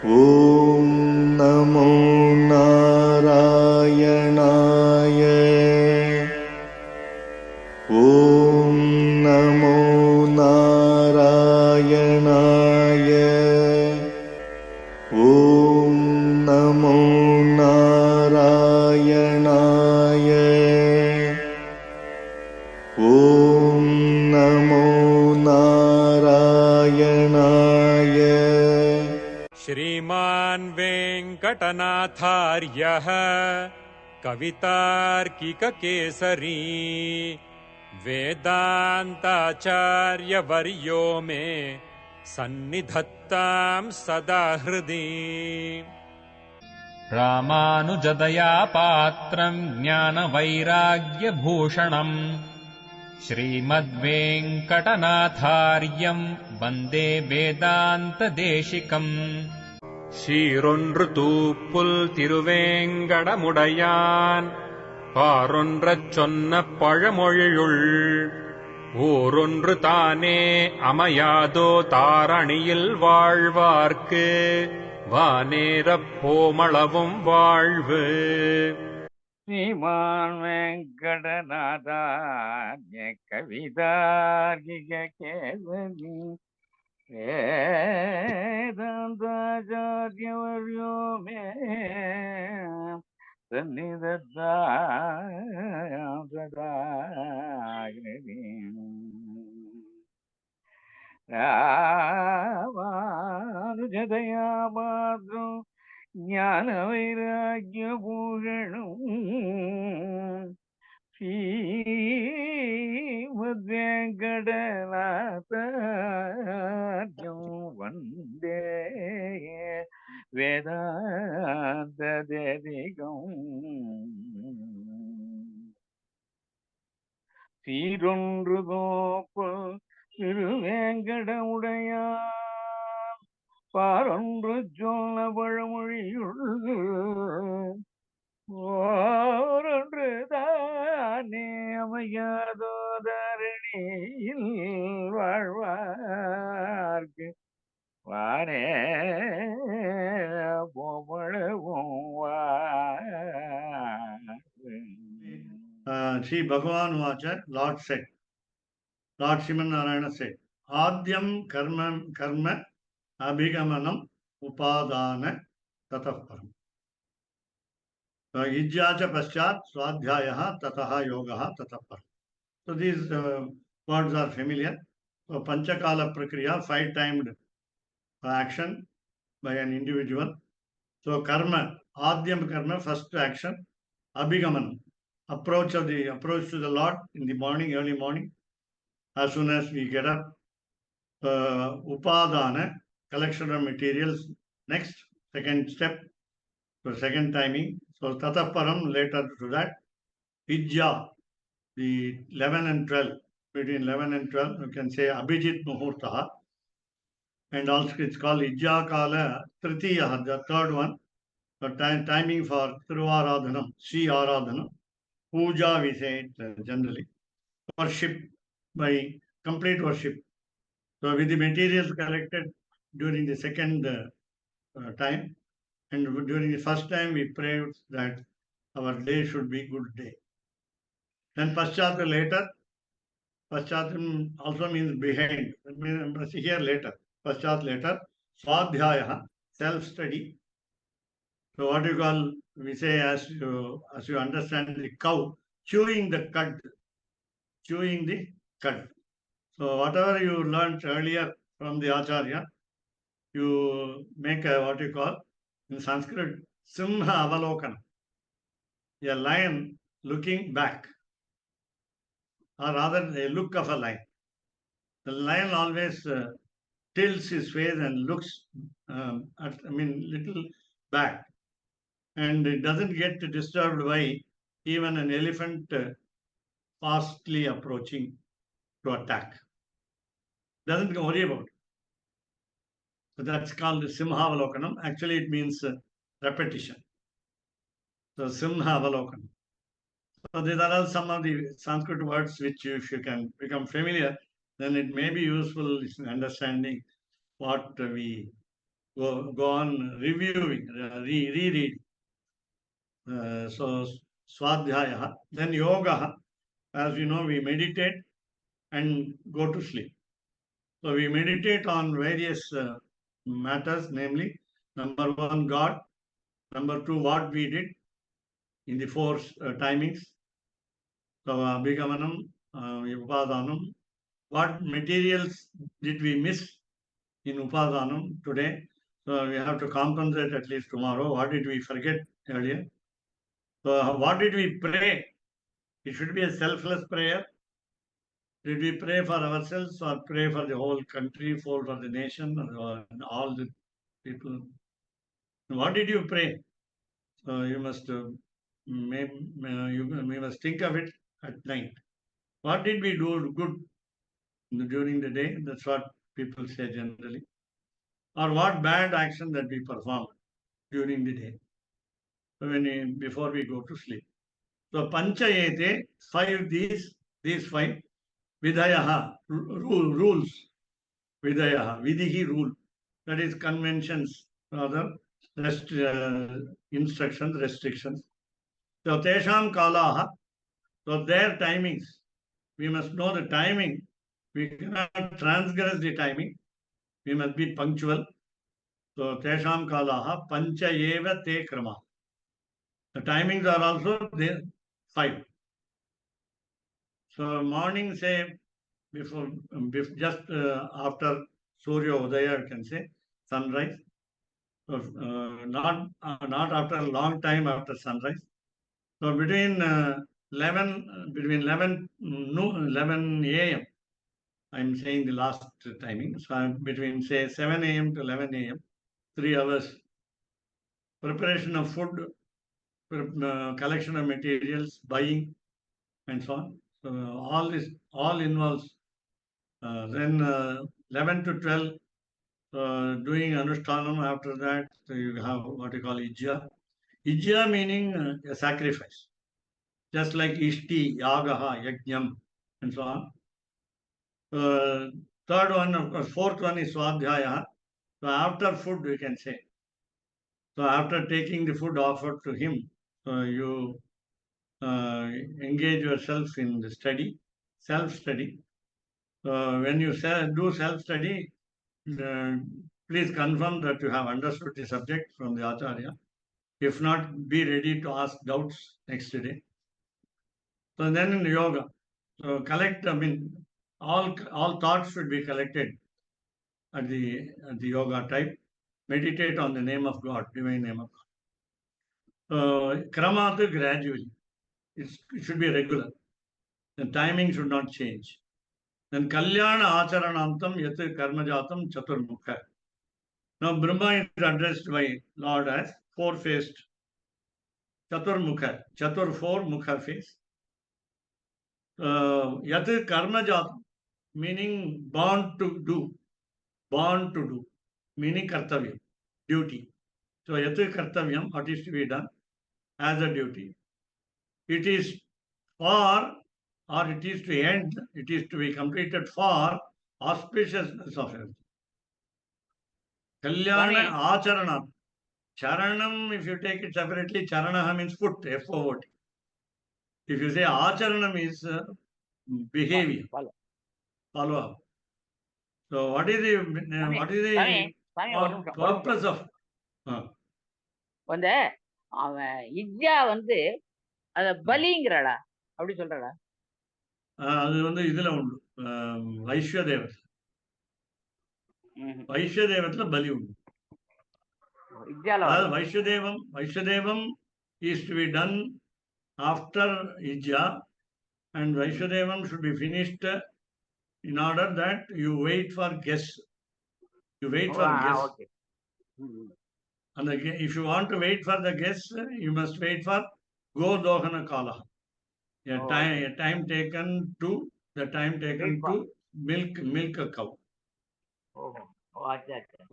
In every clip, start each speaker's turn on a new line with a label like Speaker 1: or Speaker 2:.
Speaker 1: ॐ नमो नारायणाय। ॐ नमो नारायणाय। ॐ नमो नारायणाय। ॐ नमो नारायणाय।
Speaker 2: श्रीमान् वेङ्कटनाथार्यः कवितार्किककेसरी वेदान्ताचार्यवर्यो मे सन्निधत्तां सदा हृदि।
Speaker 3: रामानुजदया पात्रम् ज्ञानवैराग्यभूषणम् श्रीमद्वेङ्कटनाथार्यम् वन्दे वेदान्तदेशिकम्।
Speaker 2: சீரொன்று தூப்புல் திருவேங்கடமுடையான் பாரொன்றச் சொன்ன பழமொழியுள் ஊரொன்று தானே அமையாதோ தாரணியில் வாழ்வார்க்கு வானேரப் போமளவும் வாழ்வு.
Speaker 4: श्रीमान् वेङ्कटनाथार्य कवितार्किककेसरी वेदान्ताचार्यवर्यो मे सन्निधत्तां सदा हृदि। रामानुजदया पात्रम् ज्ञानवैराग्यभूषणम् श्रीमद्वेङ्कटनाथार्यं वन्दे वेदान्तदेशिकम्। சீரொன்று கோப்பு திருவேங்கடமுடையான் பாரொன்று சொன்ன பழமொழியுள் ஓரொன்று தானே அமையாதோ தரணியில் வாழ்வார்க்கு வானே போமளவும்
Speaker 5: Sri Bhagavan Vacha, Lord said, Lord Srimanarayana said, Adyam karma abhigamanam upadana tatapparam. Ijjacha paschat swadhyayaha tataha yogaha tatapparam. So these words are familiar. So Panchakala Prakriya, 5-timed action by an individual. So karma, Adyam karma, first action, abhigamanam. Approach to the Lord in the morning, early morning, as soon as we get up. Upadana, collection of materials. Next, second step, so second timing. So tataparam, later to that. Ijja, the 11 and 12, between 11 and 12, you can say Abhijit Muhurtaha. And also it's called Ijja Kala Tritiya, the third one. The timing for Thiruvaradhanam, Sri Aradhanam. Puja, we say it generally. Worship by complete worship. So with the materials collected during the second time, and during the first time we prayed that our day should be good day. Then Paschat later, Paschatam also means behind. That means here later. Paschat later, Swadhyaya, self-study. So what you call, we say as you understand the cow, chewing the cud. Chewing the cud. So whatever you learned earlier from the Acharya, you make a what you call in Sanskrit Simha Avalokana. A lion looking back, or rather a look of a lion. The lion always tilts his face and looks little back, and it doesn't get disturbed by even an elephant fastly approaching to attack. Doesn't worry about it. So that's called Simhavalokanam. Actually, it means repetition. So Simhavalokanam. So these are all some of the Sanskrit words which if you can become familiar, then it may be useful in understanding what we go on reviewing, reread. So Swadhyaya, then Yoga. As you know, we meditate and go to sleep. So we meditate on various matters, namely, number one, God. Number two, what we did in the four timings. So Abhigamanam, Upadanam. What materials did we miss in Upadanam today? So we have to compensate at least tomorrow. What did we forget earlier? So what did we pray? It should be a selfless prayer. Did we pray for ourselves or pray for the whole country, for the nation, or all the people? What did you pray? So you must we must think of it at night. What did we do good during the day? That's what people say generally. Or what bad action that we performed during the day before we go to sleep. So panchayete, five these five, vidayaha, rules, vidayaha, vidihi rule, that is conventions, rather, instructions, restrictions. So tesham kalaha, so their timings, we must know the timing. We cannot transgress the timing. We must be punctual. So tesham kalaha pancha eva te krama. The timings are also there, 5. So morning, say, before just after Surya Udaya, you can say, sunrise. So, not after a long time after sunrise. So between 11 noon, 11 a.m. I'm saying the last timing. So between say 7 a.m. to 11 a.m. 3 hours. Preparation of food, collection of materials, buying, and so on. So all this all involves. Then 11 to 12, doing Anushtanam. After that, you have what you call Ijja. Ijja meaning a sacrifice. Just like Ishti, Yagaha, Yajnam, and so on. Third one, of course, fourth one is Swadhyaya. So after food, we can say. So after taking the food offered to him, you engage yourself in the study, self-study. When you do self-study, please confirm that you have understood the subject from the Acharya. If not, be ready to ask doubts next day. So then in yoga, so collect, all thoughts should be collected at the yoga type. Meditate on the name of God, divine name of God. Kramatu gradually. It should be regular. The timing should not change. Then Kalyana Acharanantam Yat Karmajatam Chaturmukha. Now Brahma is addressed by Lord as four-faced Chaturmukha. Chatur, four, Mukha face. Yat Karmajatam, meaning born to do. Born to do. Meaning Kartavyam, duty. So Yat Kartavyam, what is to be done as a duty. It is for, or it is to end, it is to be completed for auspiciousness of everything. Kalyana Acharana. Charanam, if you take it separately, Charanaha means foot, F-O-O-T. If you say Acharanam is behavior, follow up. So what is the purpose of?
Speaker 6: அந்த அவன் இஜ்ஜா வந்து அத பலிங்கிறாளா அப்படி சொல்றாளா?
Speaker 5: அது வந்து இதுல உண்டு, வைஸ்வதேவத்தில். வைஸ்வதேவத்துல பலி உண்டு. அதாவது வைஸ்வதேவம் is to be done after Ijja, and Vaishyadevam should be finished in order that you wait for guests. You wait for guests. Okay. And if you want to wait for the guests, you must wait for Godohana Kala. Time taken to milk a cow.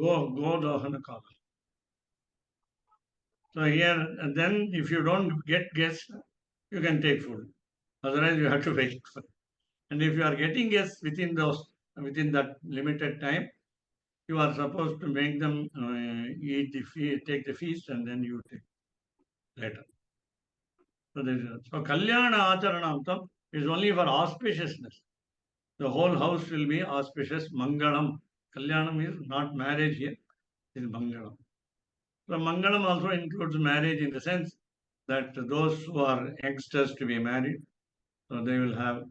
Speaker 5: Godohana Kala. So here, and then if you don't get guests, you can take food. Otherwise, you have to wait for it. And if you are getting guests within that limited time, you are supposed to make them eat the feast, take the feast, and then you take later. So Kalyana Acharanantam is only for auspiciousness. The whole house will be auspicious. Mangalam. Kalyanam is not marriage here, it is Mangalam. So Mangalam also includes marriage in the sense that those who are youngsters to be married, so they will have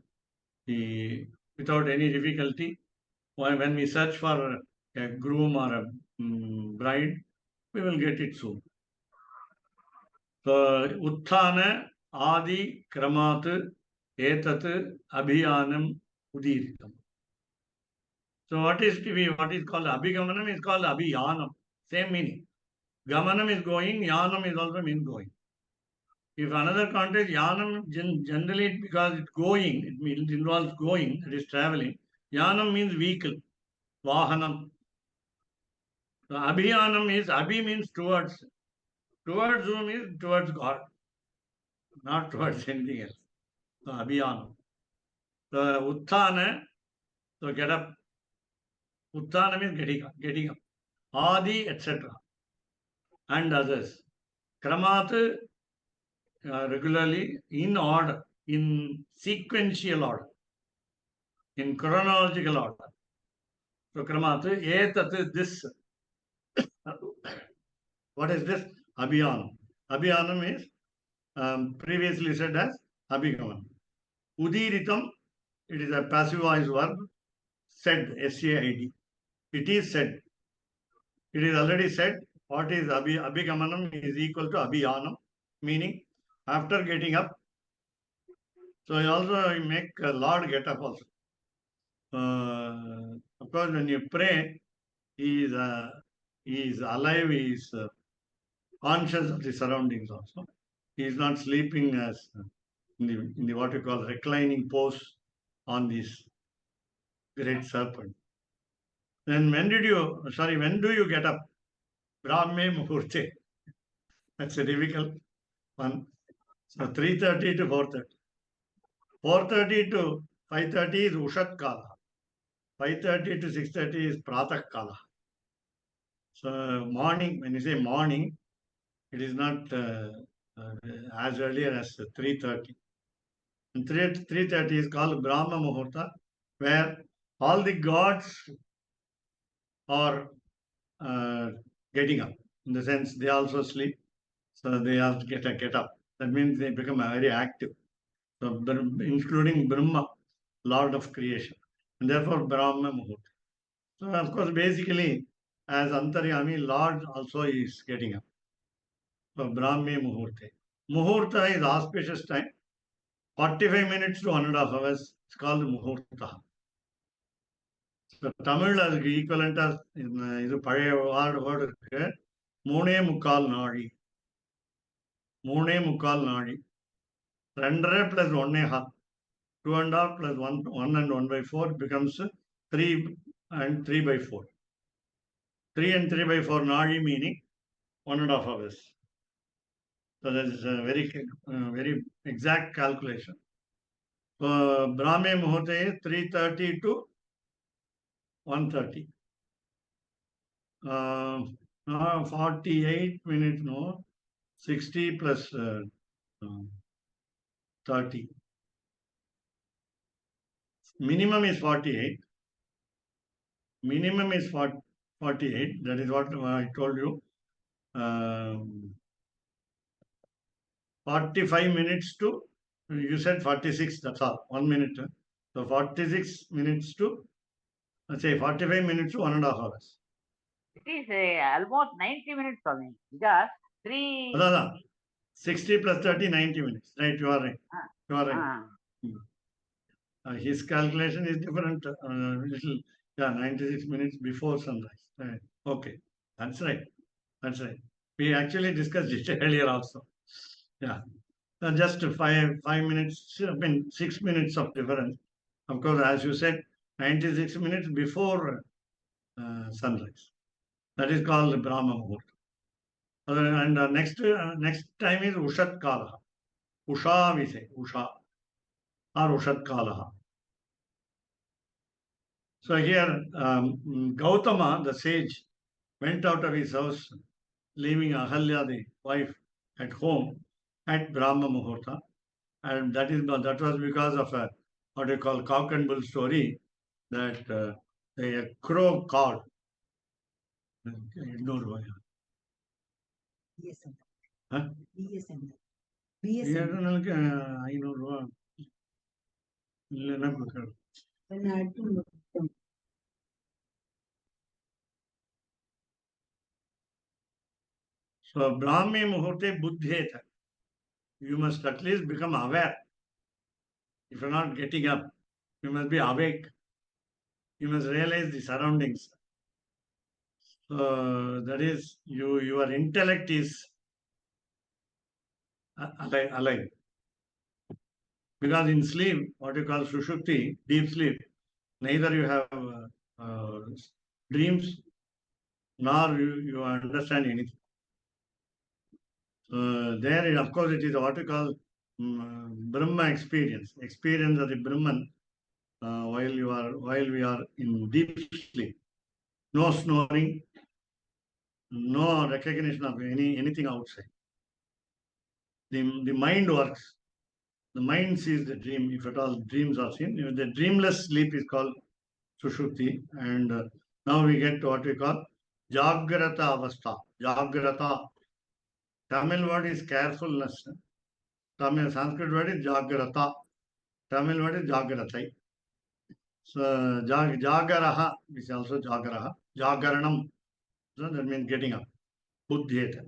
Speaker 5: without any difficulty. When we search for a groom or a bride, we will get it soon. So Utthana Adi Kramat Etat Abhiyanam Udiritam. So what is called Abhigamanam is called Abhiyanam. Same meaning. Gamanam is going, Yanam is also mean going. If another context, Yanam generally because it's going, it involves going, it is traveling. Yanam means vehicle, Vahanam. So Abhiyanam is, Abhi means towards. Towards whom is towards God, not towards anything else. So Abhiyanam. So Utthana, so get up. Utthana means getting up. Adi, etc. And others. Kramat, regularly in order, in sequential order, in chronological order. So Kramat, etat, this. What is this? Abhiyanam. Abhiyanam is previously said as Abhigaman. Udiritam, it is a passive voice verb. Said, S-A-I-D. It is said. It is already said. What is Abhigamanam is equal to Abhiyanam, meaning after getting up. So you also make Lord get up also. Of course, when you pray, he is alive, he is conscious of the surroundings also. He is not sleeping as in the what you call reclining pose on this great serpent. Then when do you get up? Brahme Muhurte. That's a difficult one. So 3:30 to 4:30. 4:30 to 5:30 is Ushat Kala. 5:30 to 6:30 is Pratak Kala. So morning, when you say morning, it is not as earlier as 3:30. And 3:30 is called Brahma Muhurta, where all the gods are getting up. In the sense, they also sleep, so they have to get up. That means they become very active. So, including Brahma, Lord of creation, and therefore Brahma Muhurta. So, of course, basically, as Antaryami, Lord also is getting up. So, Brahme Muhurte. Muhurta is auspicious time. 45 minutes to 1.5 hours. It's called Muhurta. So, Tamil as equivalent as இது பழைய word இருக்கு. 3.25 நாழி. 3.25 நாழி. 2.5 plus 1.5. 2.5 plus 1 and 1/4 becomes 3 and 3/4. 3 and 3/4 nadi meaning 1.5 hours. So that is a very exact calculation. Brahme Muhurta is 3:30 to 1:30. 48 minutes, no, 60 plus 30. Minimum is 48. Minimum is 48. That is what I told you. 45 minutes to, you said 46, that's all, 1 minute. So 46 minutes to, let's say 45 minutes to 1.5 hours.
Speaker 6: It is almost 90 minutes only. Because 3...
Speaker 5: 60 plus 30, 90 minutes. Right, you are right. You are right. His calculation is different, little, 96 minutes before sunrise. Right. Okay, that's right. That's right. We actually discussed it earlier also. Yeah. Just 5 minutes, 6 minutes of difference. Of course, as you said, 96 minutes before sunrise. That is called Brahma Muhurta. And next time is Ushat Kala. Usha we say, Usha or Ushat Kala. So here, Gautama, the sage, went out of his house, leaving Ahalya, the wife, at home at Brahma Muhurta. And that was because of a what you call cock and bull story, that a crow called. Ignore. Huh? ಐನೂರು ಇಲ್ಲ ನೆನಪು. So Brahmi Muhurte Buddheta. You must at least become aware. If you're not getting up, you must be awake. You must realize the surroundings. So that is, your intellect is alive. Because in sleep, what you call sushupti, deep sleep, neither you have dreams nor you understand anything. There, of course, it is what you call Brahma experience of the Brahman while we are in deep sleep. No snoring, no recognition of anything outside. The mind works. The mind sees the dream, if at all dreams are seen. The dreamless sleep is called Sushupti. And now we get to what we call Jagrata Avastha. Jagrata. Tamil word is carefulness. Tamil Sanskrit word is Jagrata. Tamil word is Jagratai. So Jagaraha is also Jagaraha. Jagaranam. So that means getting up. Buddhyeta.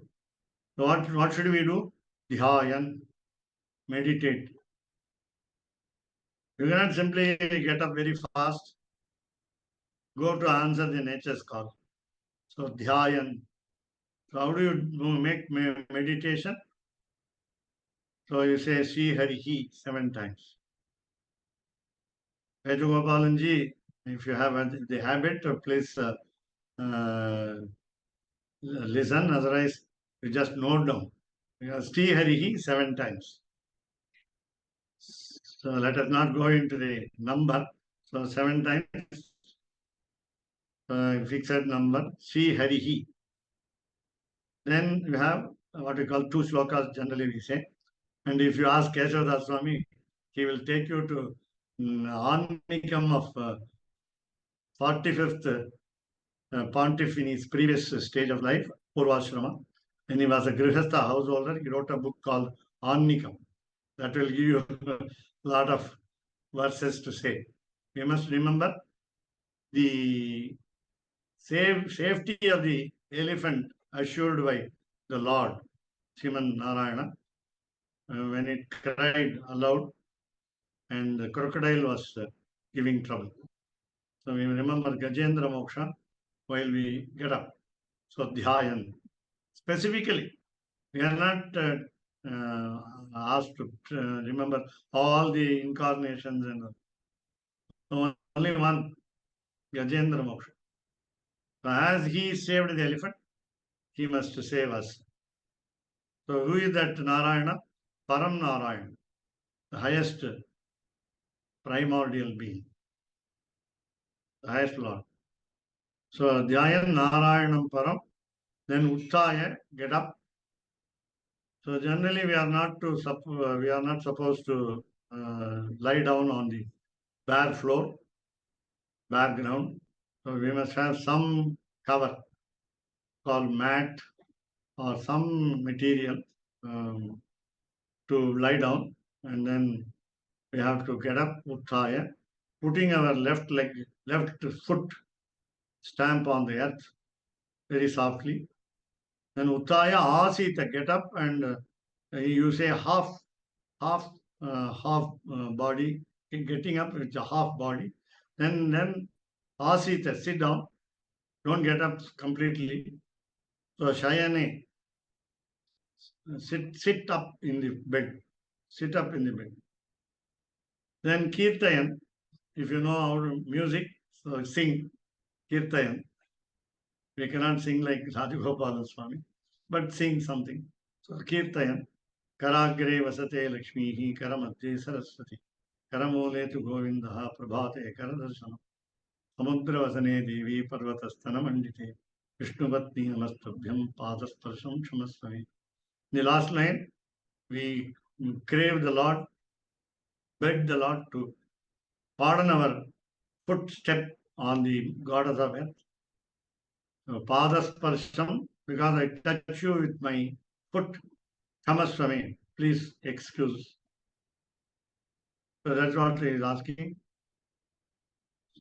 Speaker 5: So what should we do? Dhyayan. Meditate. You cannot simply get up very fast, go to answer the nature's call. So dhyayan. So how do you make meditation? So you say Sri Harihi 7 times. Vedugopalanji, if you have the habit, please listen, otherwise you just note down. Sri Harihi 7 times. So let us not go into the number. So 7 times, fixed number, Sri Harihi. Then you have what we call 2 slokas, generally we say. And if you ask Keshavdas Swami, he will take you to Annikam of 45th pontiff in his previous stage of life, Purvashrama. When he was a Grihastha householder, he wrote a book called Annikam. That will give you a lot of verses to say. We must remember the safety of the elephant assured by the Lord, Sriman Narayana, when it cried aloud and the crocodile was giving trouble. So we remember Gajendra Moksha while we get up. So Dhyayan. Specifically, we are not asked to remember all the incarnations and only one, Gajendra Moksha. So as he saved the elephant, he must save us. So who is that Narayana? Param Narayana, the highest primordial being, the highest Lord. So Dhyayan Narayanam Param, then Uttaya, get up. So generally we are not supposed to lie down on the bare floor, bare ground. So we must have some cover called mat or some material to lie down, and then we have to get up, Uttaya, putting our left foot stamp on the earth very softly. Then Uttaya Asita, get up and you say half body, getting up with a half body. Then Asita, sit down, don't get up completely. So Shayane, sit up in the bed, sit up in the bed. Then Kirtayan, if you know how to music, so sing Kirtayan. We cannot sing like Rajagopalan Swami, but sing something. So Kirtayan, Karagre Vasate Lakshmihi, Karamadhe Saraswati, Karamole tu Govindaha, Prabhate Karadarshanam. Samudravasane Devi Parvatastana Mandite Vishnupatni Namastubhyam Padasparsham Kshamasvami. The last line, we crave the Lord, beg the Lord to pardon our footstep on the goddess of earth. Padasparsham, because I touch you with my foot, Kshamasvami, please excuse. So that's what he is asking.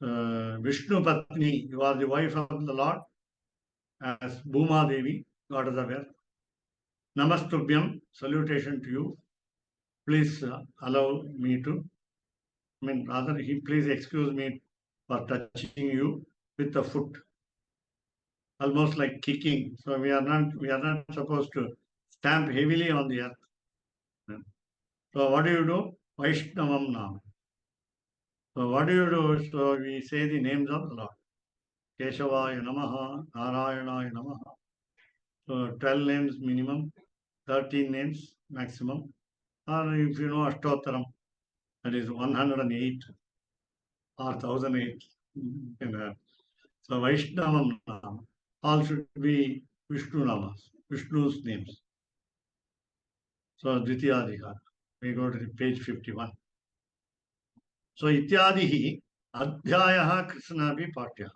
Speaker 5: Vishnu Patni, you are the wife of the Lord, as Bhuma Devi, goddess of earth. Namastubhyam, salutation to you. Please allow me to, rather, please excuse me for touching you with the foot, almost like kicking. So we are not supposed to stamp heavily on the earth. So what do? Vaishnavam Nam. So what do? So we say the names of the Lord. Keshavaya Namaha, Narayanaya Namaha. So 12 names minimum, 13 names maximum. Or if you know Ashtottaram, that is 108 or 1008. So Vaishnavam Nama. All should be Vishnu Namas, Vishnu's names. So Dvitiyadhikara. We go to the page 51. So Ityadihi Adhyayaha Krishnapi Pathya.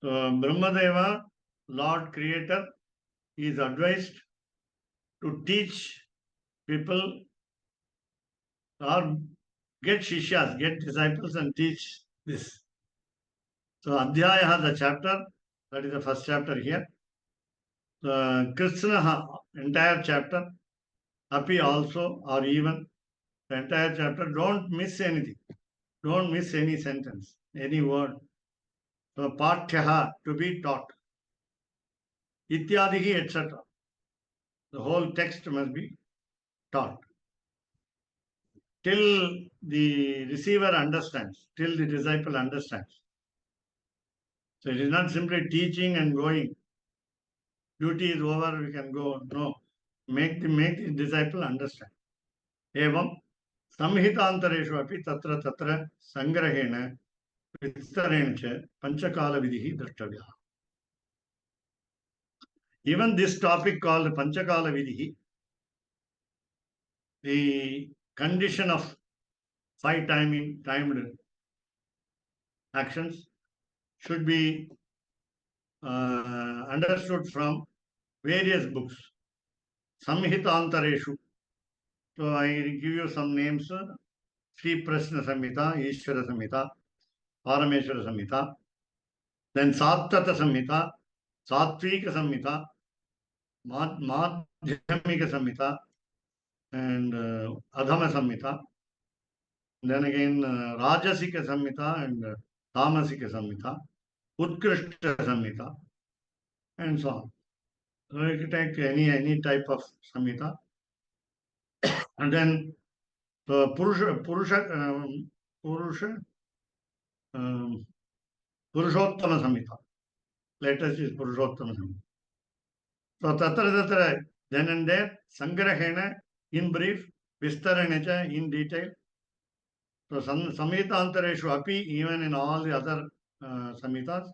Speaker 5: So Brahmadeva, Lord Creator, is advised to teach people or get shishyas, get disciples and teach this. So Adhyaya, the chapter, that is the first chapter here. Krishna, entire chapter, Api also, or even the entire chapter, don't miss anything. Don't miss any sentence, any word. So Pathyaha, to be taught. Ityadihi, etc. The whole text must be taught. Till the receiver understands, till the disciple understands. So it is not simply teaching and going. Duty is over, we can go. No. Make the disciple understand. Evam samhitantareshu api tatra tatra sangrahena vistareణ च panchakala vidhi drashtavya. Even this topic called panchakala vidhi, the condition of 5 timed actions, should be understood from various books. Samhitantareshu. So I give you some names. Sri Prasna Samhita, Ishvara Samhita, Parameshwara Samhita, then Sattata Samhita, Sattvika Samhita, Madhyamika Samhita, and Adhama Samhita. Then again Rajasika Samhita and Tamasika Samhita, Utkrishta Samhita, and so on. So you can take any type of Samhita. And then Purushottama Samhita. Latest is Purushottama Samhita. So tatra then and there, Sangrahena in brief, Vistarenecha in detail. So Samhitantareshu api, even in all the other Samhitas,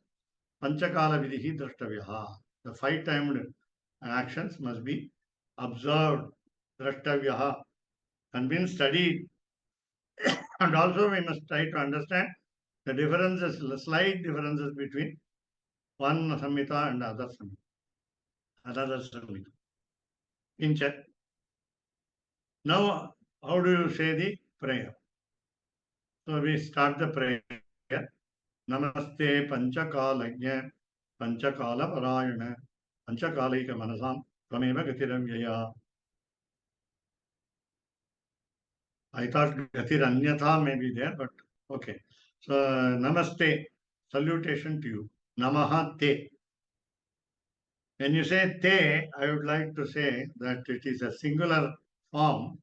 Speaker 5: Panchakala Vidhi Drashtavyaha. The 5 timed actions must be observed, Drashtavyaha, and been studied. And also we must try to understand the differences, the slight differences between one Samhita and other Samhita. Another Samhita. In chat. Now, how do you say the prayer? So we start the prayer. Namaste Panchakalajna Panchakala Parayana Panchakalaika Manasam Tvameva Gatiramyaya. I thought Gatiranyatha may be there, but okay. So Namaste, salutation to you. Namaha Te. When you say Te, I would like to say that it is a singular form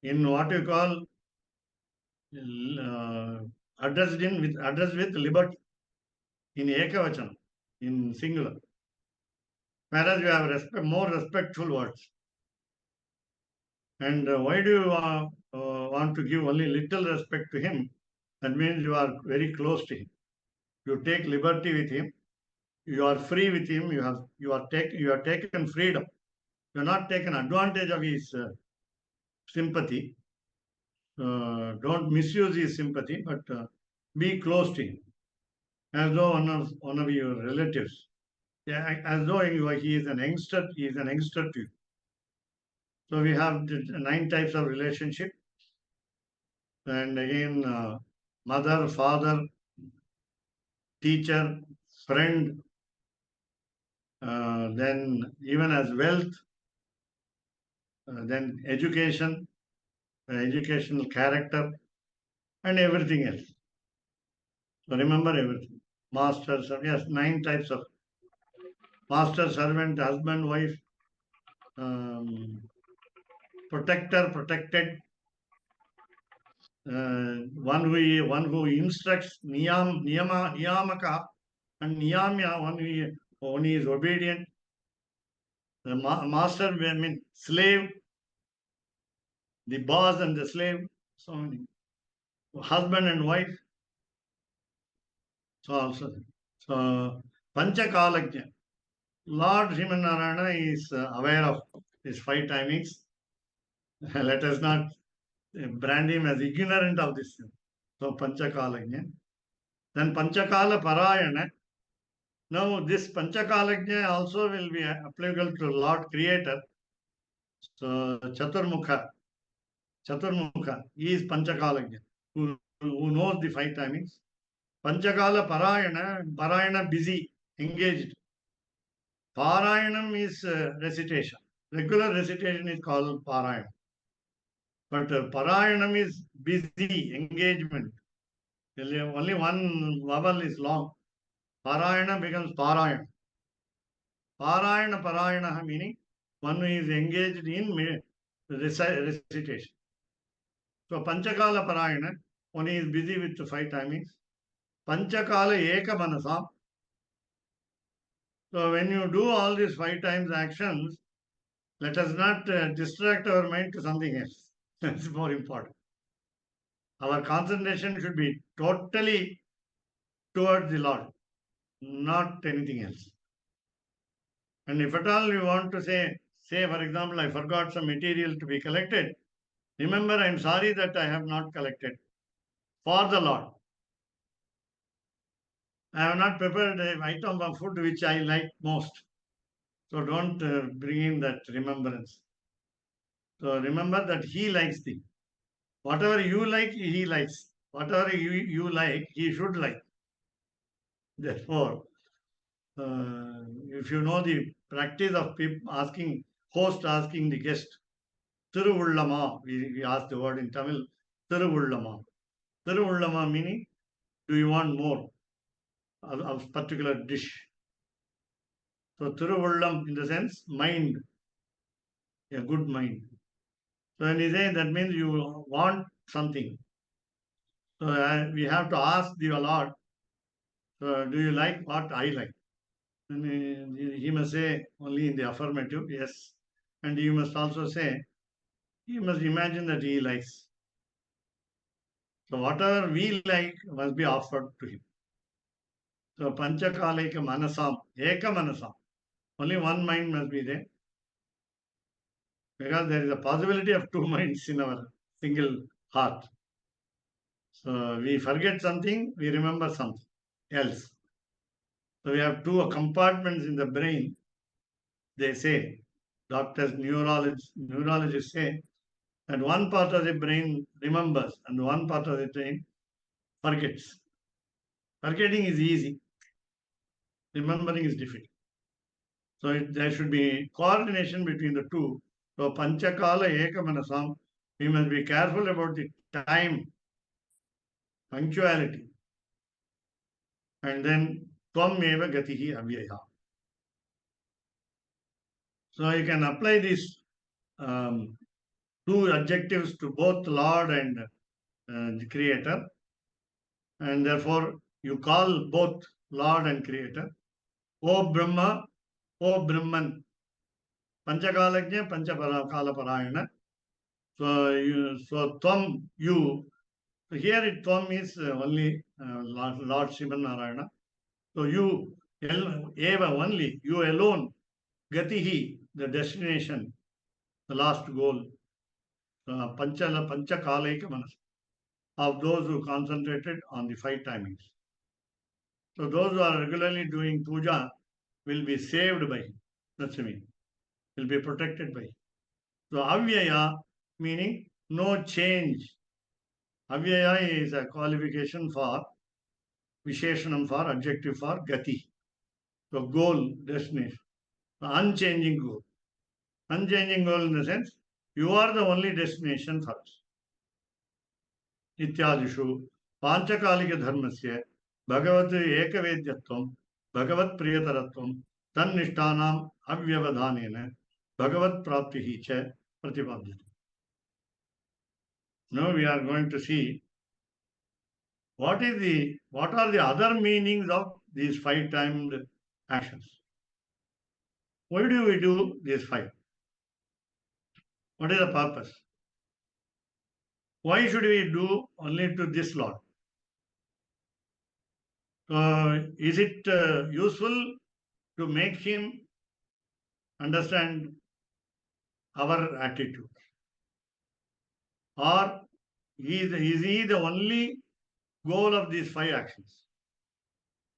Speaker 5: in what you call addressed with liberty in Ekavachan, in singular. Whereas you have more respectful words. And why do you want to give only little respect to him? That means you are very close to him. You take liberty with him. You are free with him. You are taken freedom. You are not taken advantage of his sympathy. Don't misuse his sympathy, but be close to him, as though one of your relatives. Yeah, as though he is an youngster. He is an youngster to you. So we have the 9 types of relationship, and again, mother, father, teacher, friend, then even as wealth, then education, educational character, and everything else. So remember everything. Master, yes, 9 types of master, servant, husband, wife, protector, protected, one who instructs, niyamaka, and niyamya, one who is obedient. The master, I mean slave, the boss and the slave, so many. Husband and wife, so also. So Panchakalajna, Lord Srimanarayana is aware of his 5 timings. Let us not brand him as ignorant of this. So Panchakalajna. Then Panchakala Parayana. Now this Panchakalajna also will be applicable to Lord Creator. So Chaturmukha, he is Panchakalajna, who knows the 5 timings. Panchakala Parayana busy, engaged. Parayanam is recitation. Regular recitation is called Parayana. But Parayanam is busy, engagement. Only one vowel is long. Parayana becomes Parayana. Parayana meaning one who is engaged in recitation. So Panchakala Parayana, one is busy with the 5 timings. Panchakala Eka Manasam. So when you do all these 5 times actions, let us not distract our mind to something else. That's more important. Our concentration should be totally towards the Lord, not anything else. And if at all you want to say for example, I forgot some material to be collected, remember, I am sorry that I have not collected for the Lord. I have not prepared an item of food which I like most. So don't bring in that remembrance. So remember that He likes thee. Whatever you like, He likes. Whatever you like, He should like. Therefore, if you know the practice of people host asking the guest, Thiruvullama, we ask the word in Tamil, Thiruvullama. Thiruvullama meaning, do you want more of particular dish? So Thiruvullam in the sense, mind, a good mind. So when he says that means you want something. So we have to ask the Lord, do you like what I like? And he must say only in the affirmative, yes. And you must also say, you must imagine that he likes. So whatever we like must be offered to him. So Panchakaleka Manasam, Eka Manasam. Only one mind must be there. Because there is a possibility of 2 minds in our single heart. So we forget something, we remember something else. So we have 2 compartments in the brain. They say, doctors, neurologists say that one part of the brain remembers and one part of the brain forgets. Forgetting is easy. Remembering is difficult. So there should be coordination between the 2. So Panchakala Ekamanasam, we must be careful about the time, punctuality. And then Tvam Eva Gatihi Avyaya. So you can apply these 2 adjectives to both Lord and the Creator. And therefore you call both Lord and Creator. O Brahma, O Brahman. Panchakalajna, Panchakala Parayana. So Tvam, you, So here it Tvam is only Lord Shivan Narayana. So you Eva only, you alone, Gatihi, the destination, the last goal, Panchakalaika Manas, of those who concentrated on the 5 timings. So those who are regularly doing puja will be saved by him. That's what I mean. Will be protected by him. So avyaya meaning no change. Avyaya is a qualification for Visheshanam for adjective for gati. So goal, destination. Unchanging goal. Unchanging goal in the sense, you are the only destination for us. इत्यादिषु पाञ्चकालिकधर्मस्य भगवत् एकवेद्यत्वं भगवत्प्रियतरत्वं तन्निष्ठानाम् अव्यवधानेन भगवत्प्राप्तिः च प्रतिपाद्यते. Now we are going to see what are the other meanings of these 5 timed actions. Why do we do these 5? What is the purpose? Why should we do only to this Lord? Is it useful to make him understand our attitude? Or is he the only goal of these 5 actions?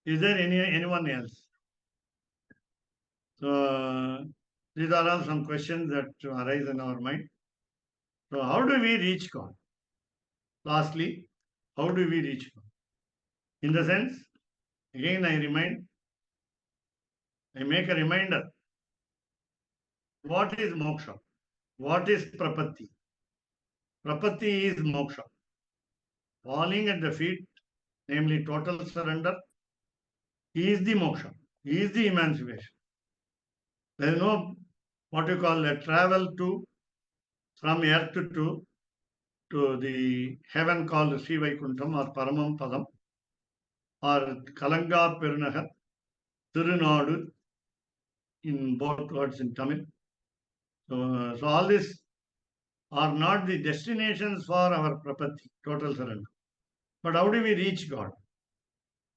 Speaker 5: Is there anyone else? So these are all some questions that arise in our mind. So how do we reach God? Lastly, how do we reach God? In the sense, again I make a reminder. What is moksha? What is prapatti? Prapatti is moksha. Falling at the feet, namely total surrender, is the moksha, is the emancipation. There is no what you call a travel from earth to the heaven called Sri Vaikuntham or Paramam Padam or Kalanga Perunagar, Tirunadu in both words in Tamil. So all these are not the destinations for our prapatti, total surrender. But how do we reach God?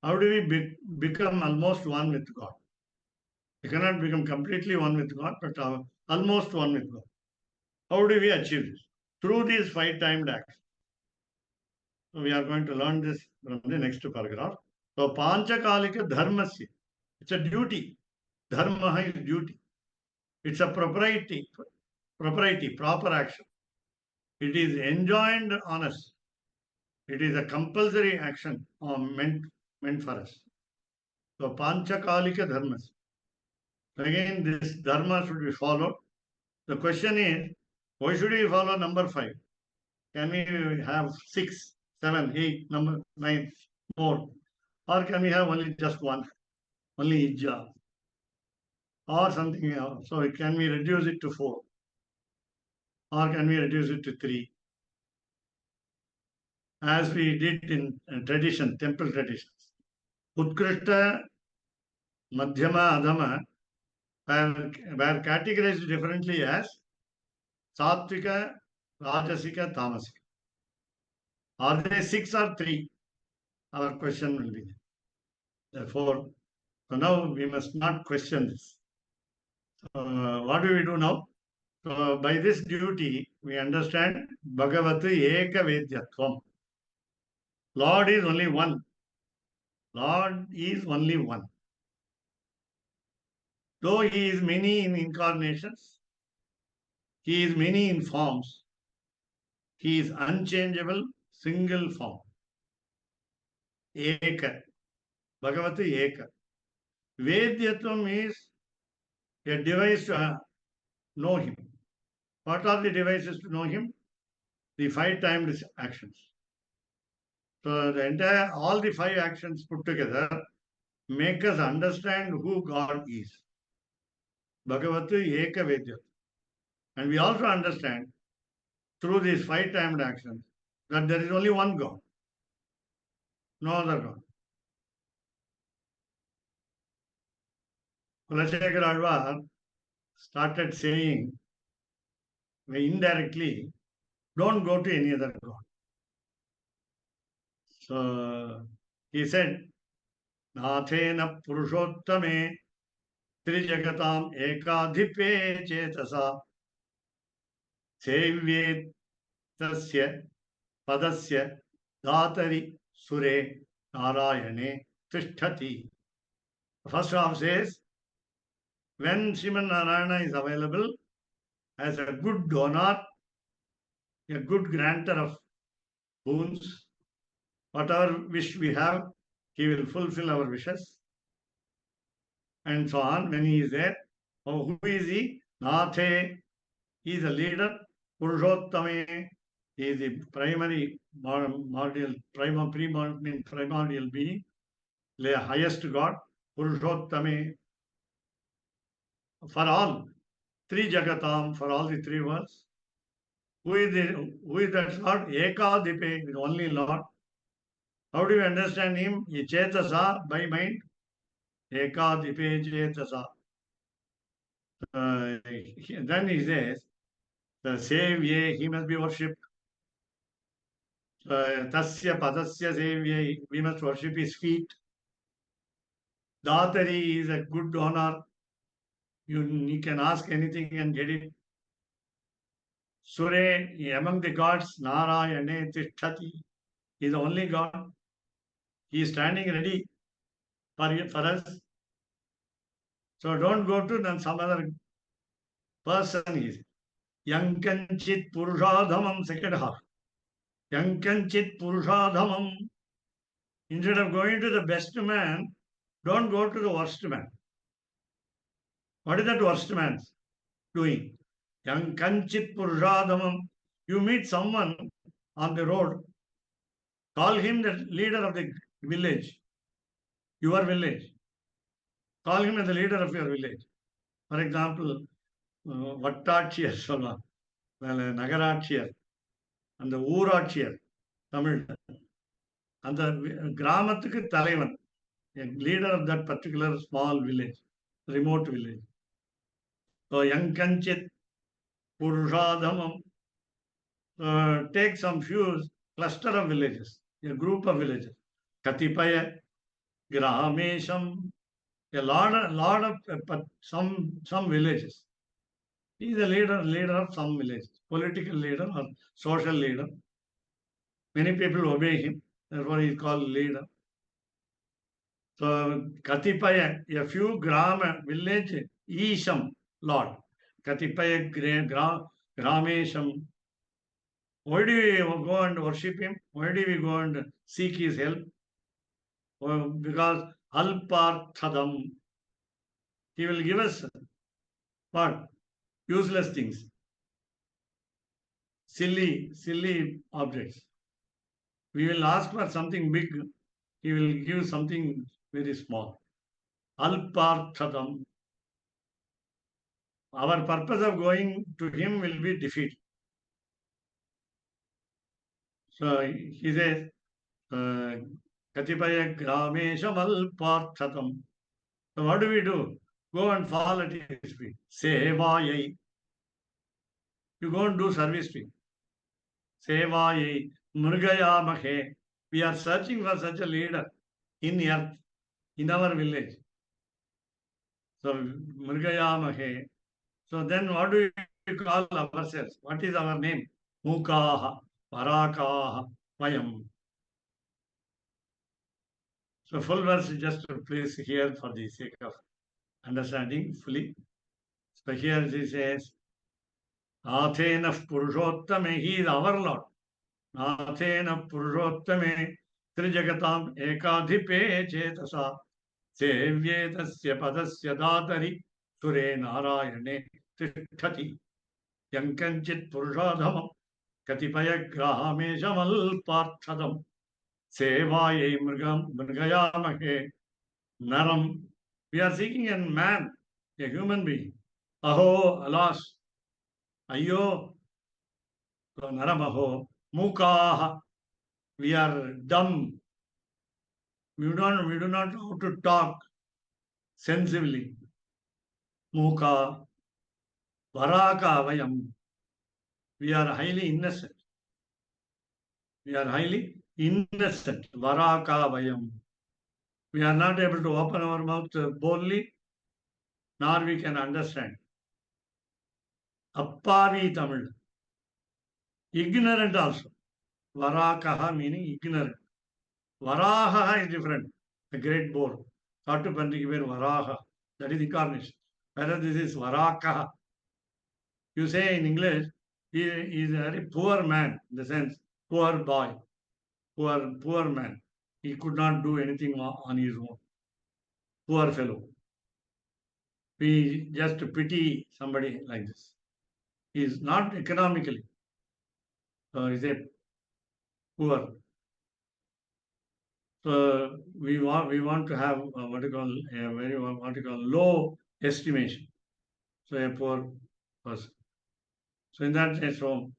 Speaker 5: How do we become almost one with God? We cannot become completely one with God, but almost one with God. How do we achieve this? Through these 5 timed acts. So we are going to learn this from the next paragraph. So Panchakalika Dharmasya. It's a duty. Dharma is duty. It's a propriety, proper action. It is enjoined on us. It is a compulsory action meant for us. So Panchakalika Dharmasya. Again, this dharma should be followed. The question is, why should we follow number 5? Can we have 6, 7, 8, number 9 more? Or can we have only just one? Only ija? Or something else? So can we reduce it to 4? Or can we reduce it to 3? As we did in tradition, temple traditions. Utkrishta, Madhyama, Adhama were categorized differently as Sattvika, Rajasika, Tamasika. Are they 6 or 3? Our question will be there. Therefore, so now we must not question this. What do we do now? So by this duty, we understand Bhagavatu Eka Vedyatvam. Lord is only one. Lord is only one. Though he is many in incarnations, he is many in forms, he is unchangeable, single form. Eka. Bhagavatu Eka. Vedyatvam is a device to know him. What are the devices to know him? The 5 timed actions. So all the 5 actions put together make us understand who God is. Bhagavatu Eka Vedyatvam. And we also understand through these 5 timed actions that there is only one God, no other God. Kulashekar Alvar started saying indirectly, don't go to any other God. So he said, Nathena Purushottame Trijagatam Ekadhipe Chetasa Sevye Tasya Padasya Dhatari Sure Narayane Tishtati. First half says, when Sriman Narayana is available as a good donor, a good granter of boons, whatever wish we have, he will fulfill our wishes, and so on. When he is there, oh, who is he? Nathe, he is a leader. Purushottame, he is the primary primordial being, the highest God. Purushottame, for all, three jagatam, for all the three worlds. Who is that Lord? Ekadipe, the only Lord. How do you understand him? Chetasa, by mind. Ekadipe Chetasa. Then he says, the Savior, he must be worshipped. Tasya Padasya Savior, we must worship his feet. Dhatari is a good honor. You can ask anything and get it. Sure, among the gods, Narayane Tishtati, he is the only God. He is standing ready for us. So don't go to some other person. Is Yankanchit Purushadhamam, second half. Yankanchit Purushadhamam. Instead of going to the best man, don't go to the worst man. What is that worst man doing? Yankanchit Purushadhamam. You meet someone on the road, call him the leader of the village, your village. Call him as the leader of your village. For example, வட்டாட்சியர் சொல்லுவாங்க, நகராட்சியர், அந்த ஊராட்சியர் தமிழ், அந்த கிராமத்துக்கு தலைவன், leader of that particular small village, remote village. So யங்கஞ்சித் புருஷாதமம், take some few cluster of villages, a group of villages. Katipaya Gramesham, a lot of some villages. He is a leader of some village, political leader or social leader. Many people obey him, therefore he is called leader. So Katipaya, a few grama village, Isham, Lord. Katipaya Gramesham. Why do we go and worship him? Why do we go and seek his help? Because Alparthadam, he will give us what? Useless things. Silly objects. We will ask for something big, he will give something very small. Alparthadam. Our purpose of going to him will be defeat. So he says, Katipaya Gramesham Alparthadam. So what do we do? Go and fall at his feet. Sevayai. You go and do service to him. Sevayai Murgayamahe. We are searching for such a leader in earth, in our village. So Murgayamahe. So then what do we call ourselves? What is our name? Mukaha, Parakaha, Vayam. So full verse just to place here for the sake of understanding fully. So here he says, Athena Purushottame, he is our Lord. Athena Purushottame, Trijagatam Ekadhipe Chetasa, Sevyetasya Padasya Dhatari, Sure Narayane Tishtati, Yankanchit Purushadhamam, Katipaya Grahameshamal Parthadam, Sevaye Mrgayamahe, Naram. We are seeking a man, a human being. Aho, alas, Ayo, Naramaho, Mukaha, we are dumb. We do not know how to talk sensibly. Muka, Varaka Vayam. We are highly innocent. We are highly innocent. Varaka vayam. We are not able to open our mouth boldly, nor we can understand. Appavi Tamil. Ignorant also. Varakaha meaning ignorant. Varaha is different. A great boar. Katupandiki Varaha. That is incarnation. Whereas this is Varakaha. You say in English, he is a very poor man, in the sense, poor boy, poor man. He could not do anything on his own. Poor fellow. We just pity somebody like this. He is not economically. He is a poor. So we want to have what you call a very what you call low estimation. So a poor person. So in that sense, so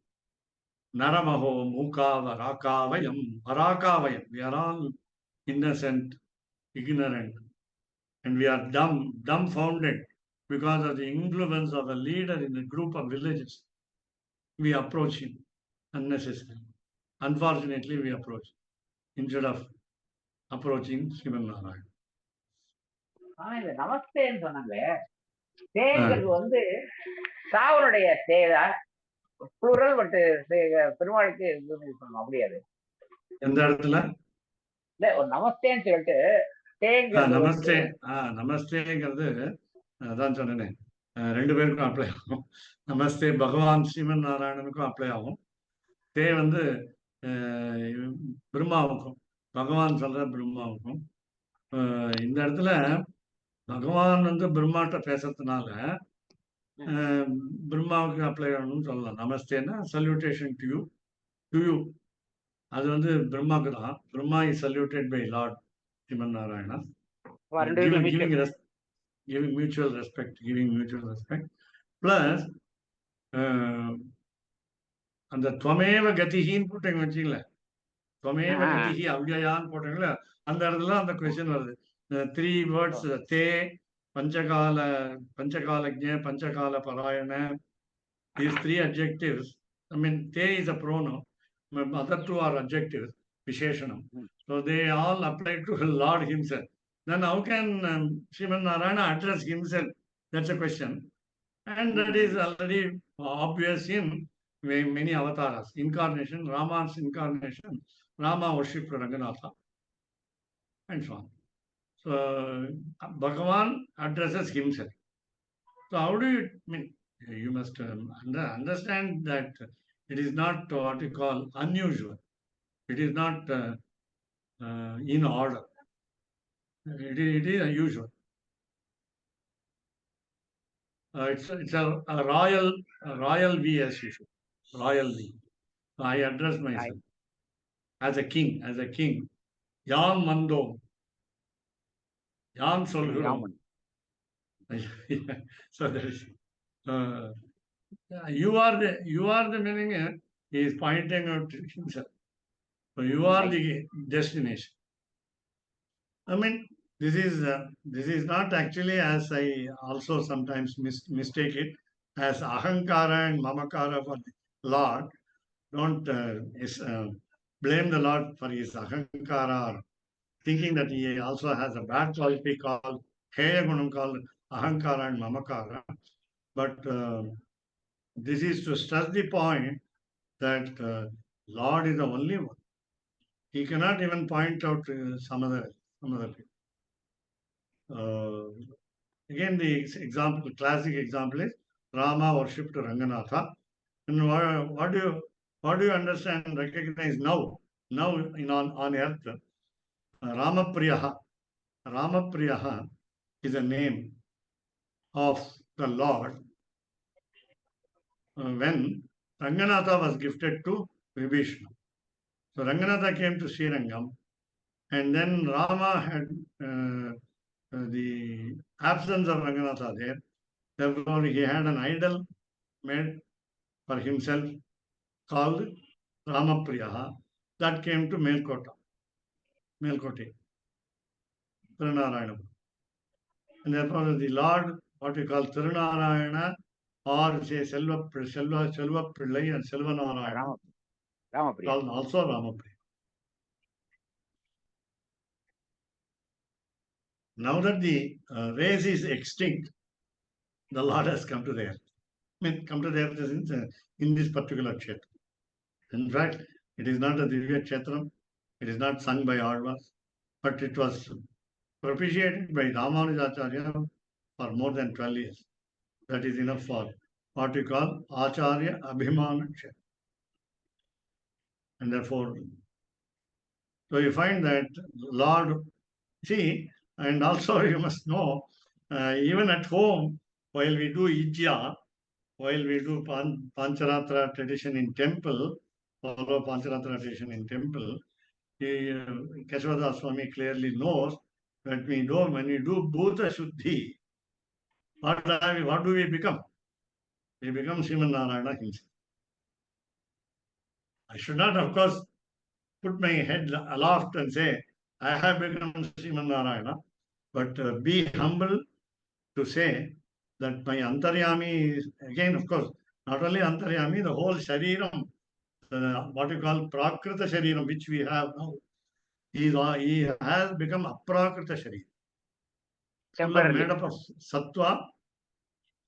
Speaker 5: Naramaho, Muka, Varakavayam. We are all innocent, ignorant, and we are dumbfounded because of the influence of a leader in a group of villages. We approach him unnecessarily. Unfortunately, we approach instead of approaching Sriman Narayan.
Speaker 6: ஆனா இந்த நமஸ்தேன்னு சொன்னாங்களே, தேங்கிறது வந்து சாவனுடைய தேதா plural but பெருமாளுக்கு சொல்லணும் அப்படியாது
Speaker 5: எந்த இடத்துல
Speaker 6: இல்ல ஒரு நமஸ்தேன்னு சொல்லிட்டு
Speaker 5: நமஸ்தே நமஸ்தேங்கிறது அதான் சொன்னேனே, ரெண்டு பேருக்கும் அப்ளை ஆகும். நமஸ்தே பகவான் ஸ்ரீமன் நாராயணனுக்கும் அப்ளை ஆகும். தே வந்து பிரம்மாவுக்கும், பகவான் சொல்ற பிரம்மாவுக்கும். இந்த இடத்துல பகவான் வந்து பிரம்மாட்ட பேசுறதுனால பிரம்மாவுக்கு அப்ளை ஆகணும்னு சொல்லலாம். நமஸ்தேன்னா சல்யூட்டேஷன் டு யூ. அது வந்து பிரம்மாவுக்கு தான். Brahma is saluted by lord Sriman Narayana. Giving mutual respect. Plus, அந்த துவமேவ கதிகின்னு போட்டீங்க வச்சுங்கள, துவமேவ கதிகி அவ்யயான்னு போட்டீங்களா, அந்த இடத்துல அந்த கொஸ்டின் வருது. 3 words, they, பஞ்சகாலஜ்ஞ, பஞ்சகால பராயண. These 3 adjectives, I mean, te is a pronoun, other 2 are adjectives, Visheshanam. So they all apply to Lord himself. Then how can Sriman Narayana address himself? That's a question. And that is already obvious in many avatars. Incarnation, Rama's incarnation, Rama worshipped Ranganatha, and so on. So Bhagavan addresses himself. So how do you, I mean, you must understand that it is not what you call unusual. It is not in order. It is unusual. It's a royal V as usual. Royal V. I address myself as a king. Yam Mandom. Yam Solhuram. So that is. You are the meaning. He is pointing out himself. So you are the destination. I mean, this is not actually, as I also sometimes mistake it, as ahankara and mamakara for the Lord. Don't blame the Lord for his ahankara, or thinking that he also has a bad quality called heya gunam called ahankara and mamakara. But this is to stress the point that Lord is the only one. He cannot even point out some other people. Again, the classic example is Rama worshipped Ranganatha. And what do you understand and recognize now on earth? Ramapriyaha is a name of the Lord when Ranganatha was gifted to Vibhishana. So Ranganatha came to Srirangam, and then Rama had the absence of Ranganatha there. Therefore, he had an idol made for himself called Ramapriyaha that came to Melkote, Tirunarayana. And therefore, the Lord, what we call Tirunarayana, or say Selva Pillai and Selva Narayana, called also Ramapriya. now that the race is extinct, the Lord has come to the earth. I mean, come to the earth in this particular kshetra. In fact, it is not a Divya Kshetram, it is not sung by Alvas, but it was propitiated by Ramanujacharya for more than 12 years. That is enough for what we call Acharya Abhimana Kshetra. And therefore, so you find that Lord, see, and also you must know, even at home, while we do Ijya, while we do Pancaratra tradition in temple, follow Pancaratra tradition in temple, Keshavada Swami clearly knows that when we do Bhuta Shuddhi, what do we become? We become Sriman Narayana himself. I should not, of course, put my head aloft and say, I have become Sriman Narayana, but be humble to say that my Antaryami is, again, of course, not only Antaryami, the whole Shariram, what you call Prakrita Shariram, which we have now, he has become Aprakrita Shariram. Full of made up of Sattva,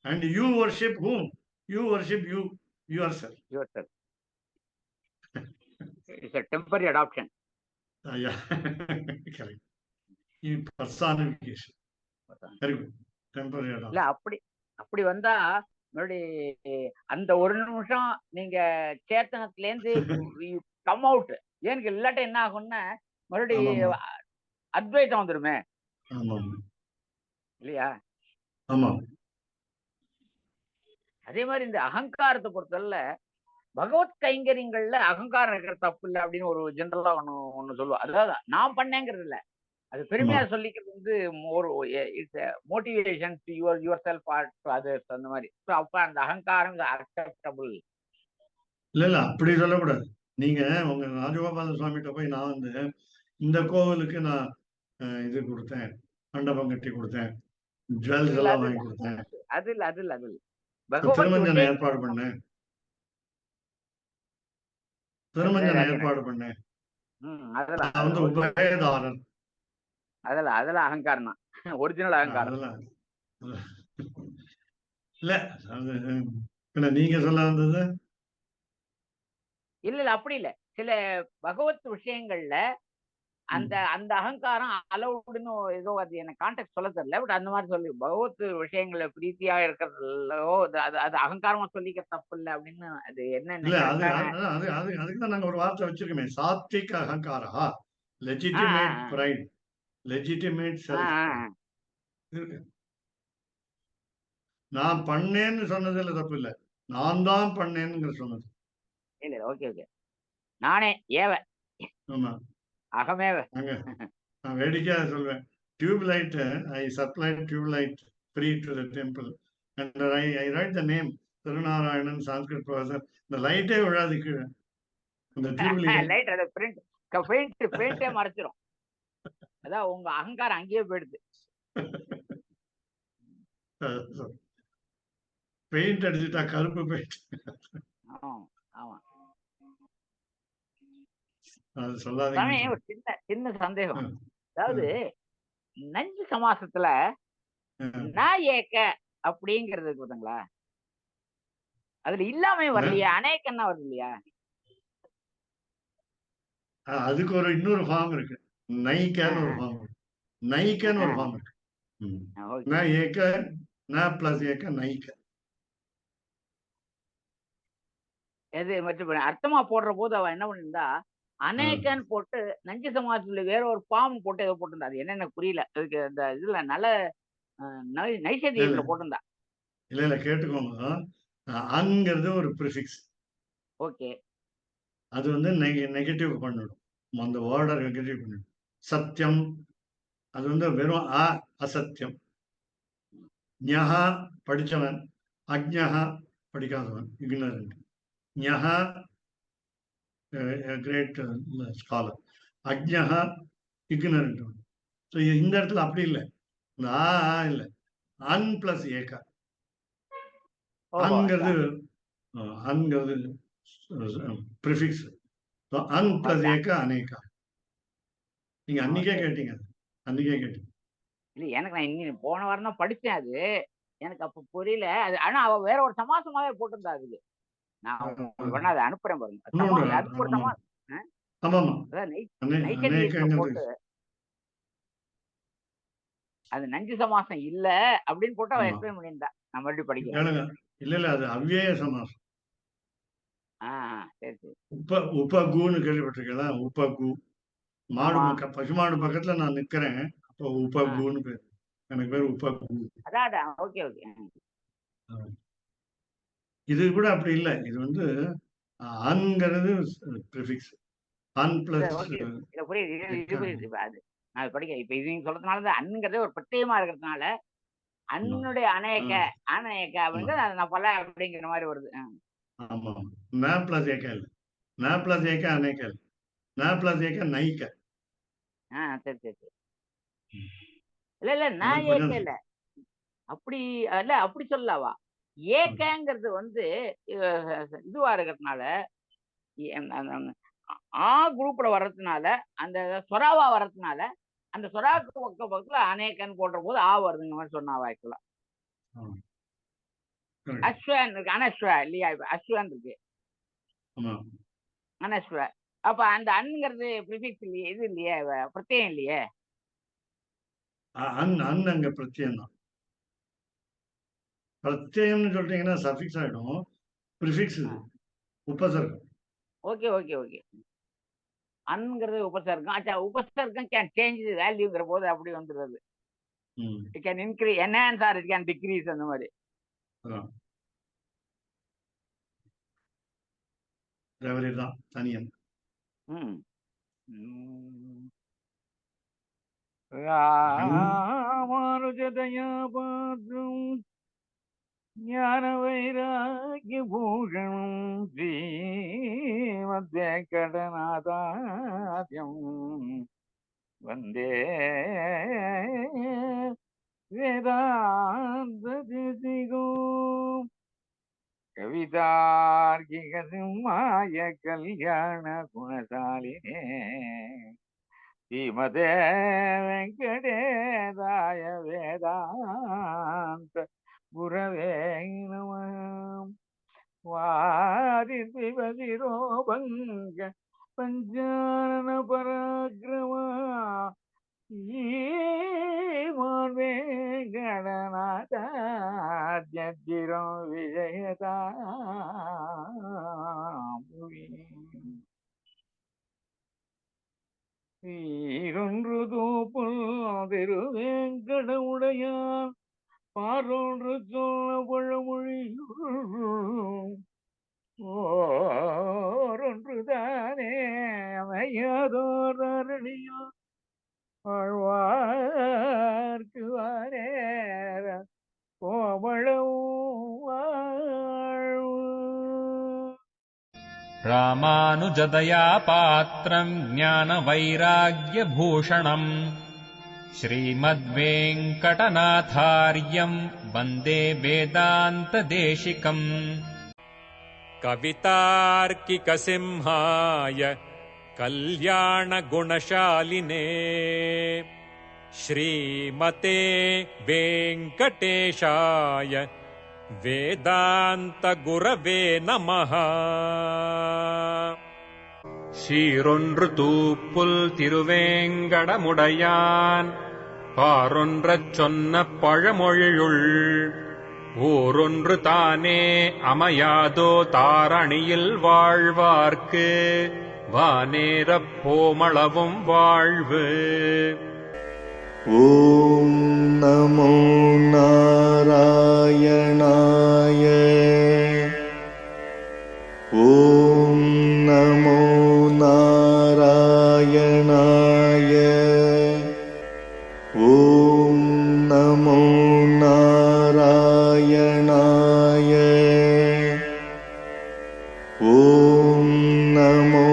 Speaker 5: and you worship whom? You worship yourself.
Speaker 6: Yourself. It's a temporary adoption.
Speaker 5: Yeah, correct. Personification. Very good. Temporary
Speaker 6: இல்ல
Speaker 5: adoption.
Speaker 6: அப்படி வந்தா மறுபடியும் அந்த ஒரு நிமிஷம் நீங்க சேத்தனத்துல இருந்து come out. ஏன்னு இல்லாட்ட என்ன ஆகும்னா மறுபடியும் அத்வைத்தம் வந்துருமே இல்லையா?
Speaker 5: ஆமா.
Speaker 6: அதே மாதிரி இந்த அகங்காரத்தை பொறுத்தவரை பகவத் கைங்கரியங்கள்ல அகங்காரம் இருக்கிற தப்பு இல்லை அப்படின்னு ஒரு ஜென்ரலா ஒண்ணு சொல்லுவா. அதாவது நான் பண்ணேங்கிறது இல்ல, அது பெருமையா சொல்லிக்கிறது வந்து ஒரு it's motivation to yourself or to others அந்த மாதிரி. அப்ப அந்த அகங்காரம் அக்செப்டபிள்
Speaker 5: இல்ல அப்படி சொல்லக்கூடாது. நீங்க உங்க ராஜகோபால சுவாமிகிட்ட போய் நான் வந்து இந்த கோவிலுக்கு நான் இது கொடுத்தேன், மண்டபம் கட்டி கொடுத்தேன், ஜுவல்ஸ் எல்லாம் வாங்கி கொடுத்தேன்,
Speaker 6: அது இல்ல
Speaker 5: திருமஞ்சன ஏற்பாடு பண்ணேன், நான் வந்து உபயதாரர்,
Speaker 6: அதெல்லாம் அகங்காரம் தான், ஒரிஜினல் அகங்காரம்
Speaker 5: இல்ல. நீங்க சொல்ல வந்தது
Speaker 6: இல்ல அப்படி இல்ல. சில பகவத் விஷயங்கள்ல அந்த அந்த அகங்காரம் அலவுடுன்னு ஏதோ அது எனக்கு கான்டெக்ட் சொல்ல தெரியல. பட் அந்த மாதிரி சொல்லி பகவத் விஷயங்கள்ல பிரீத்தியா இருக்கிறதுலோ அது அகங்காரமா சொல்லிக்க தப்பு இல்லை அப்படின்னு. அது என்ன
Speaker 5: அதுக்குதான் நாங்க ஒரு வார்த்தை வச்சிருக்கோமே, சாத்விக் அகங்காரா, லெஜிட்டிமேட் பிரைட், லெஜிட்டிமேட் செல்ஃப். நான் பண்ணேன்னு சொன்னதுல தப்பு இல்லை, நான் தான் பண்ணேன்னு சொன்னது
Speaker 6: இல்ல. ஓகே நானே ஏவ
Speaker 5: ஆமா
Speaker 6: அகமேவ.
Speaker 5: நான் வேடிக்கையா சொல்வேன், tube light, I supplied tube light free to the temple and I write the name Thirunarayanan Sanskrit professor. இந்த லைட்டே விழாது கீழே, அந்த டியூப்லயே
Speaker 6: லைட் அதை பெயிண்டே மறைச்சிரும். அதான் உங்க அகங்காரம் அங்கேயே போயிடுது.
Speaker 5: பெயிண்ட் அடிச்சுட்டா கருப்பு பெயிண்ட்.
Speaker 6: ஆமா.
Speaker 5: அது சொல்லாதீங்க.
Speaker 6: ஒரு சின்ன சந்தேகம். அதாவது நஞ்சு சமாசத்துல நான் ஏக்க அப்படிங்கிறது பார்த்தீங்களா, அதுல இல்லாம வரலையா, அநேக்கன்னா வருது இல்லையா?
Speaker 5: அதுக்கு ஒரு இன்னொரு ஃபார்ம் இருக்கு, நைக்கன்னு ஒரு ஃபார்ம் இருக்கு. நைக்கன்னு ஒரு ஃபார்ம் இருக்கு. நான் ஏக்க, நான் பிளஸ் ஏக்க, நைக்க.
Speaker 6: எது மட்டும் அர்த்தமா போடுற போது அவன் என்ன பண்ணிருந்தா அநேக்கன் போட்டு நஞ்சு சமாஜத்துல வேற ஒரு பாம் போட்டு ஏதோ போட்டிருந்தா. அது என்னென்ன புரியல. அதுக்கு அந்த இதுல நல்ல நைசதியத்துல போட்டிருந்தா.
Speaker 5: இல்ல கேட்டுக்கோங்க, அங்கிறது ஒரு ப்ரிஃபிக்ஸ்.
Speaker 6: ஓகே.
Speaker 5: அது வந்து நெகட்டிவ் பண்ணிடும், அந்த வேர்டை நெகட்டிவ் பண்ணிடும். சத்தியம் அது வந்து வெறும் அசத்தியம். ஞஹா படிச்சவன், அஜ்ஞஹா படிக்காதவன், இக்னரண்ட். ஞஹா கிரேட் ஸ்காலர், அஜ்ஞஹா இக்னரண்ட். ஸோ இந்த இடத்துல அப்படி இல்லை, இந்த இல்லை, an plus Eka. அன்கிறது prefix. An plus ஏகா அநேகா. நீங்க அன்னைக்கே கேட்டீங்க.
Speaker 6: இல்ல எனக்கு நான் இன்னும் போன வாரம் தான் படிச்சேன் அது. எனக்கு அப்ப புரியல. அது ஆனா அவ வேற ஒரு சமாசமாவே போட்டிருந்தா அதுக்கு. நான் உங்களுக்கு வேணா அத அனுப்புறேன் பாருங்க.
Speaker 5: இன்னொன்று
Speaker 6: அதுக்கு ஒரு
Speaker 5: ஆமாம்
Speaker 6: அ
Speaker 5: ஆமாம்
Speaker 6: அதான் நைட் அண்ட் ஈஸ்ட்ல
Speaker 5: அநேகங்கிறது
Speaker 6: போட்டு அது நஞ்சு சமாசம் இல்ல அப்படின்னு போட்டு அவ
Speaker 5: ஆமா
Speaker 6: எக்ஸ்பிளைன் பண்ணியிருந்தா. நான் மறுபடியும் படிக்கிறேன்.
Speaker 5: கேளுங்க. இல்ல இல்ல அது அவ்யய சமாசம்.
Speaker 6: ஆ, சரி, சரி.
Speaker 5: உப்பகூன்னு கேள்விப்பட்டிருக்கீங்களா? உப்பகூ.
Speaker 6: ஆமா.
Speaker 5: பசுமாடு பக்கத்துல நான் நிக்கிறேன். அப்போ
Speaker 6: ஆ.
Speaker 5: உப்பகூன்னு பேரு. எனக்கு பேரு உப்பகூ.
Speaker 6: அதான். Okay, okay.
Speaker 5: இது கூட அப்படி இல்ல. இது வந்து அன்ங்கிறது பிரிஃபிக்ஸ். அன்
Speaker 6: சரி,
Speaker 5: பிளஸ்
Speaker 6: ஓகே. இல்ல புரியுது. இது
Speaker 5: எக்க.
Speaker 6: புரியுது. இப்ப அது நான் படிக்கிறேன். இப்ப இது நீங்க சொல்றதுனால தான் அன்ங்கிறதே ஒரு பிரத்யேகமா இருக்கிறதுனால,
Speaker 5: ஆமா.
Speaker 6: அன்னுடைய
Speaker 5: ஆ,
Speaker 6: ஆனேக்க
Speaker 5: ஆமா.
Speaker 6: அப்படிங்கிறது அது நான் பல அப்படிங்கிற மாரி வருது.
Speaker 5: ஆமா. ந பிளஸ் ஏக இல்ல. ந பிளஸ் ஏக அநேக இல்ல. ந பிளஸ் ஏக நைக.
Speaker 6: சரி, சரி, சரி. இல்ல
Speaker 5: எனக்கு
Speaker 6: நான் ஏக்க
Speaker 5: கொஞ்சம்
Speaker 6: இல்ல. அப்படி இல்ல அப்படி சொல்லல அவ.
Speaker 5: ம்.
Speaker 6: ஏக்கங்கிறது வந்து இதுவா இருக்கிறதுனால, அந்த ஆ குரூப்ல வர்றதுனால, அந்த சொராவா வர்றதுனால, அந்த சொராக்கு பக்கத்துல அநேகன்னு போடுறபோது வருதுங்கிற மாரி சொன்னா அவ ஆக்சுவலா.
Speaker 5: ஆ, கரெக்ட்.
Speaker 6: அஸ்வன் இருக்கு. அனஸ்வ இல்லையா? இப்ப அஸ்வன் இருக்கு.
Speaker 5: ஆமா.
Speaker 6: அனஸ்வ. அப்ப அந்த அன்ங்கிறது பிரிஃபிக்ஸ் இல்லையே, இது இல்லையே, பிரத்யயம் இல்லையே.
Speaker 5: அன் அங்க பிரத்யயம் தான். பிரத்யயம்னு சொல்லிட்டீங்கன்னா சஃபிக்ஸ் ஆயிடும். பிரிஃபிக்ஸ்
Speaker 6: ஆ.
Speaker 5: இது. உபசர்க்கம்.
Speaker 6: Okay, okay, okay. அன்ங்கிறது உபசர்க்கம். உபசர்க்கம் கேன் சேஞ்ச் தி வேல்யூங்கிற போது அப்படி வந்துருது.
Speaker 5: ம்.
Speaker 6: It can enhance or it can decrease அந்த மாரி.
Speaker 5: அதான். தேவரே தான் தனியன்.
Speaker 6: ம். ம்.
Speaker 5: அன்
Speaker 4: ராமானுஜதயா பாத்ரம் ஞான வைராகிய பூஷணம் ஸ்ரீமத்வே கடநாதாத்யம் வந்தே வேதாந்த தேசிகோ கவிதார்க்கிக சிம்மாய கல்யாண குணசாலினே ஸ்ரீமதே வெங்கடேதாய வேதாந்த குரவே நமः வாரிதிவதிரோபங்க பஞ்சானன பராக்கிரமா ஈமான் வேங்கடநாதாத்யத்திரம் விஜயதாம் சீரொன்று தூப்புல் திருவேங்கடவுடையான் பாரொன்று சொன்ன பழமொழி ஓரொன்று தானே அமையாதோர் அரணியோ ஆழ்வார்க்கு வாரேற கோமளவும் வாழ்வு
Speaker 3: रामानुजदया पात्रम् ज्ञानवैराग्यभूषणम् श्रीमद्वेङ्कटनाथार्यम् वन्दे वेदान्तदेशिकम्
Speaker 2: कवितार्किकसिंहाय कल्याणगुणशालिने श्रीमते वेङ्कटेशाय वेदान्तगुरवे नमः சீரொன்று தூப்புல் திருவேங்கடமுடையான் பாரொன்றச் சொன்ன பழமொழியுள் ஊரொன்று தானே அமையாதோ தாரணியில் வாழ்வார்க்கு வானேரப் போமளவும் வாழ்வு.
Speaker 1: ஓம் நமோ நாராயணாய. ஓம் நமோ நாராயணாய. ஓம் நமோ நாராயணாய. ஓம் நமோ